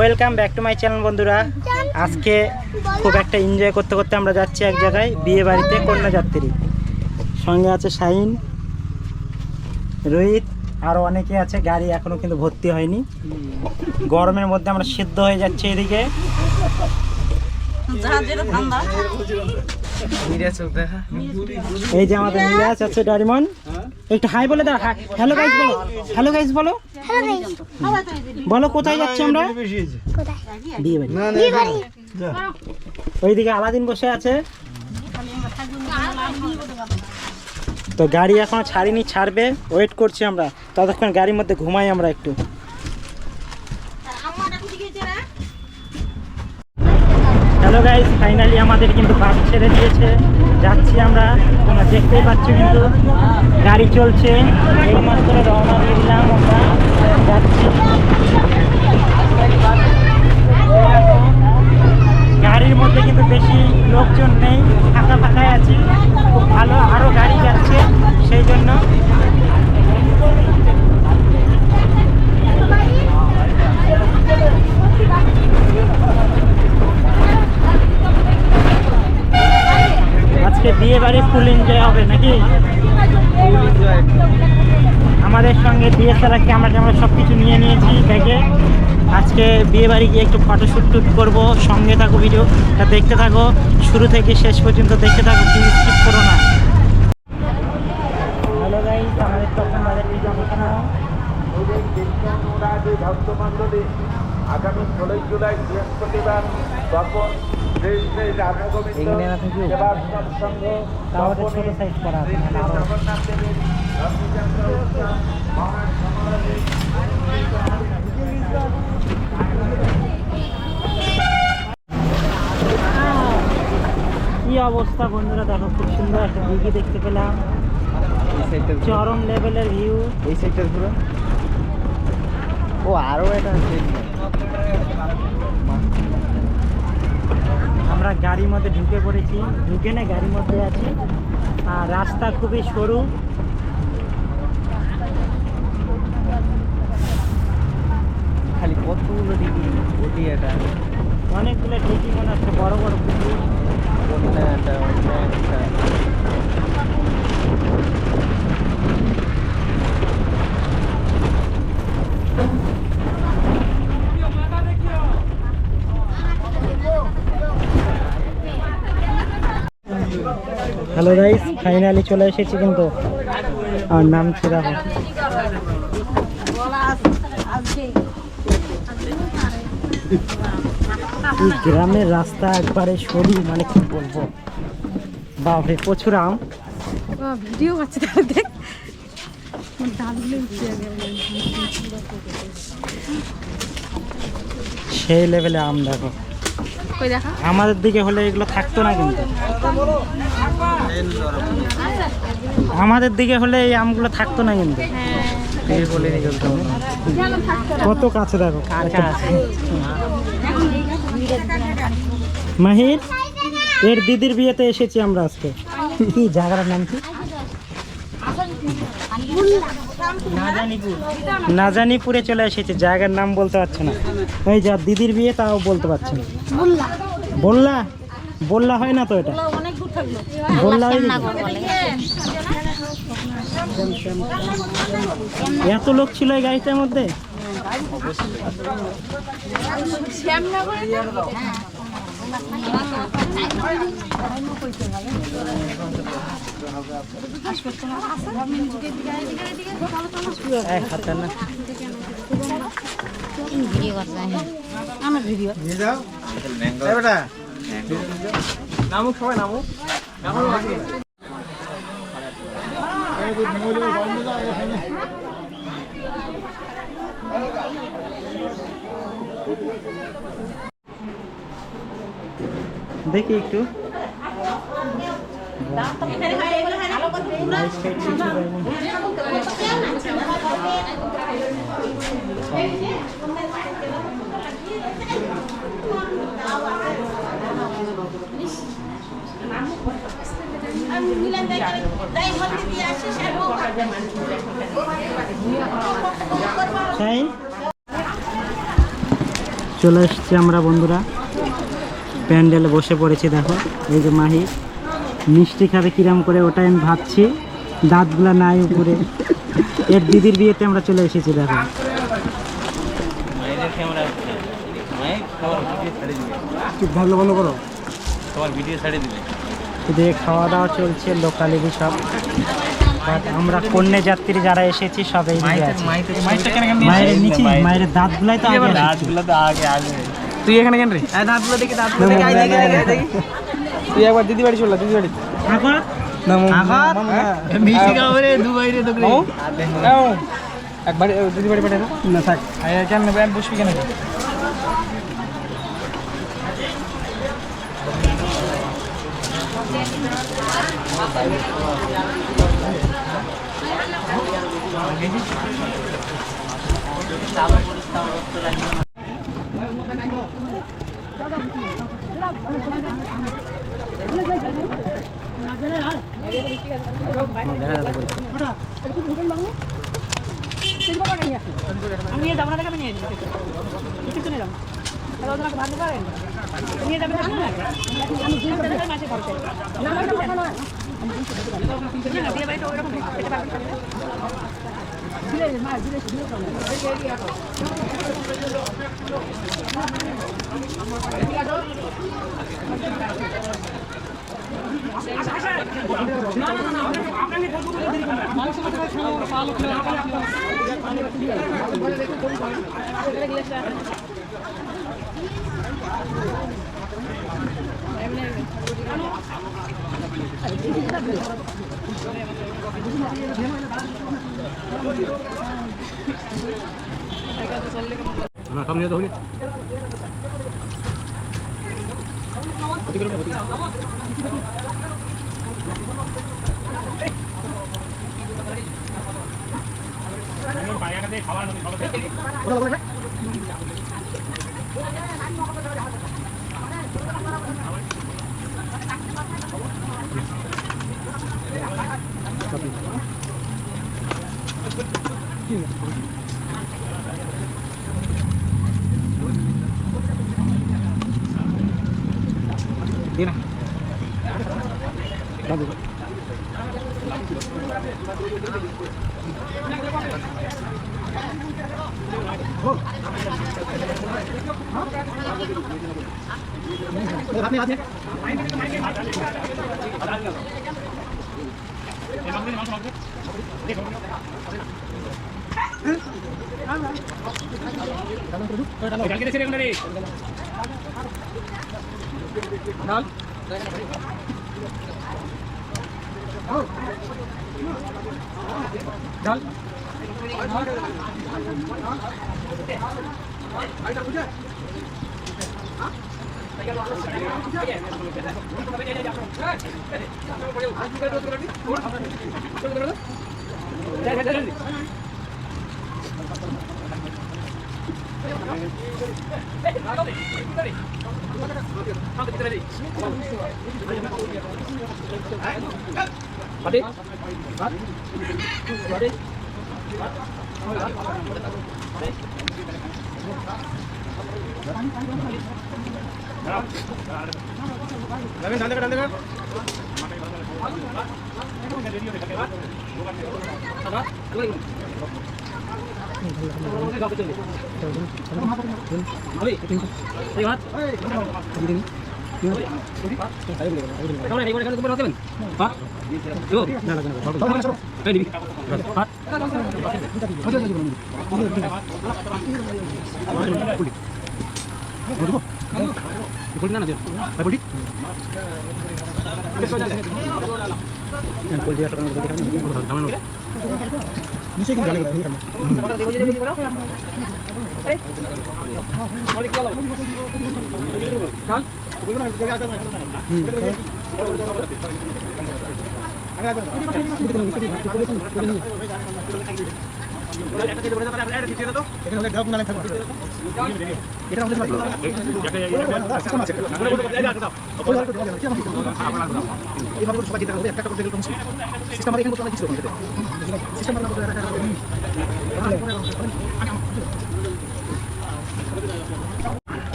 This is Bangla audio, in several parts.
Welcome back to my channel বন্ধুরা। আজকে খুব একটা এনজয় করতে করতে আমরা যাচ্ছি এক জায়গায়, বিয়ে বাড়িতে কন্যাযাত্রী। সঙ্গে আছে শাহিন, রোহিত, আরও অনেকে আছে। গাড়ি এখনও কিন্তু ভর্তি হয়নি। গরমের মধ্যে আমরা সিদ্ধ হয়ে যাচ্ছি। এদিকে এই যে আমাদের মিরাজ আছে, ডায়মন্ড। একটু হাই বলে দাও, হ্যালো গাইস বলো, হ্যালো গাইস বলো, বলো কোথায় যাচ্ছি আমরা? বিয়ে বাড়ি। ওইদিকে আলাদিন বসে আছে। তো গাড়ি এখনো ছাড়িনি, ছাড়বে, ওয়েট করছি আমরা। ততক্ষণ গাড়ির মধ্যে ঘুমাই আমরা একটু। হ্যালো গাইস, ফাইনালি আমাদের কিন্তু বাস ছেড়ে দিয়েছে, যাচ্ছি আমরা। তোমরা দেখতেই পাচ্ছ কিন্তু গাড়ি চলছে। এইমাত্র রওনা দিয়ে দিলাম, আমরা যাচ্ছি। গাড়ির মধ্যে কিন্তু বেশি লোকজন নেই, ফাঁকা ফাঁকায় আছি। খুব ভালো, আরও গাড়ি যাচ্ছে সেই জন্য। আজকে বিয়ে বাড়ি ফুল এনজয় হবে নাকি? আমাদের সঙ্গে ডিএসএলআর ক্যামেরা ট্যামেরা সব কিছু নিয়ে নিয়েছি ব্যাগে। আজকে বিয়ে বাড়ি গিয়ে একটু ফটোশ্যুট টুট করবো। সঙ্গে থাকো, ভিডিওটা দেখতে থাকো, শুরু থেকে শেষ পর্যন্ত দেখতে থাকো, প্লিজ স্কিপ করো না। হ্যালো গাইস, আমাদের তখন বাজারটি জমানো। আগামী 16 জুলাই বৃহস্পতিবার তখন কি অবস্থা বন্ধুরা, দেখো খুব সুন্দর একটা দিঘি দেখতে পেলাম। চরম লেভেলের ভিউ এই সাইডটার পুরো। ও আরো এটা আমরা গাড়ির মধ্যে ঢুকে পড়েছি, ঢুকে না গাড়ির মধ্যে আছি। আর রাস্তা খুবই সরু। খালি কতগুলো ডিগ্রি ওটি এটা অনেকগুলো ঠিকই মনে হচ্ছে, বড় বড় পুকুর। হ্যালো গাইস, ফাইনালি চলে এসেছি কিন্তু। আর নামছি দেখো। এই গ্রামের রাস্তা একবারে সরু, মানে কি বলবো, বাপরে প্রচুর আম। ভিডিও আছে দেখ, সেই লেভেলে আম দেখো। আমাদের দিকে হলে এগুলো থাকতো না কিন্তু, আমাদের দিকে হলে এই আমগুলো থাকতো না কিন্তু। কত কাছে দেখো। মাহির এর দিদির বিয়েতে এসেছি আমরা আজকে। কি জায়গার নাম কি? নাজানিপুরে চলে এসেছি, জায়গার নাম বলতে পারছে না। ওই যা দিদির বিয়ে, তাও বলতে পারছে না। বললা বললা হয় না তো, এটা বললা। এত লোক ছিল এই গাড়িটার মধ্যে। আমার ভিডিও নামুক, সবাই নামুক। দেখি একটু। শাহিন চলে এসেছি আমরা বন্ধুরা, প্যান্ডেলে বসে পড়েছি। দেখো এই যে মাহি মিষ্টি খাবে কিরাম করে, ওটাই আমি ভাবছি, দাঁতগুলা নাই উপরে। এর দিদির বিয়েতে আমরা চলে এসেছি। দেখো ভালো বন্ধ করো, এদিকে খাওয়া দাওয়া চলছে লোকালেরই সব। বাট আমরা কন্যা যাত্রী যারা এসেছি সবাই মায়ের নিচে, মায়ের দাঁতগুলাই তো আগে। তুই এখানে কেন রে? দাঁতগুলো দেখি, দাঁতগুলো দেখি, আয় দেখি, দেখি, দেখি। তুই একবার দিদি বাড়ি চল, দিদি বাড়ি আঘাত না আঘাত মিষ্টি খাবে রে দুবাই রে তোকে একবার দিদি বাড়ি পাঠিয়ে দাও না। থাক কেন নেবে, বসবি কেন? নিয়ে যাবো না, দেখাবে নিয়ে যাবো, কিছু নিয়ে যাবো, ওনাকে ভাবতে পারেন নিয়ে যাবেন মাসে খরচ বিয়ে বাড়িতে ওইরকম খেতে পারবেন।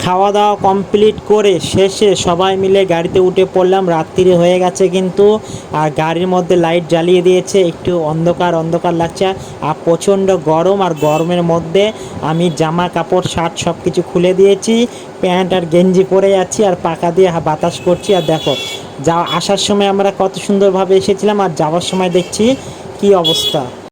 খাওয়া দাওয়া কমপ্লিট করে শেষে সবাই মিলে গাড়িতে উঠে পড়লাম। রাত্রি হয়ে গেছে কিন্তু, আর গাড়ির মধ্যে লাইট জ্বালিয়ে দিয়েছে, একটু অন্ধকার অন্ধকার লাগছে আর প্রচণ্ড গরম। আর গরমের মধ্যে আমি জামা কাপড় শার্ট সব কিছু খুলে দিয়েছি, প্যান্ট আর গেঞ্জি পরে যাচ্ছি আর পাখা দিয়ে বাতাস করছি। আর দেখো আসার সময় আমরা কত সুন্দরভাবে এসেছিলাম আর যাওয়ার সময় দেখছি কি অবস্থা।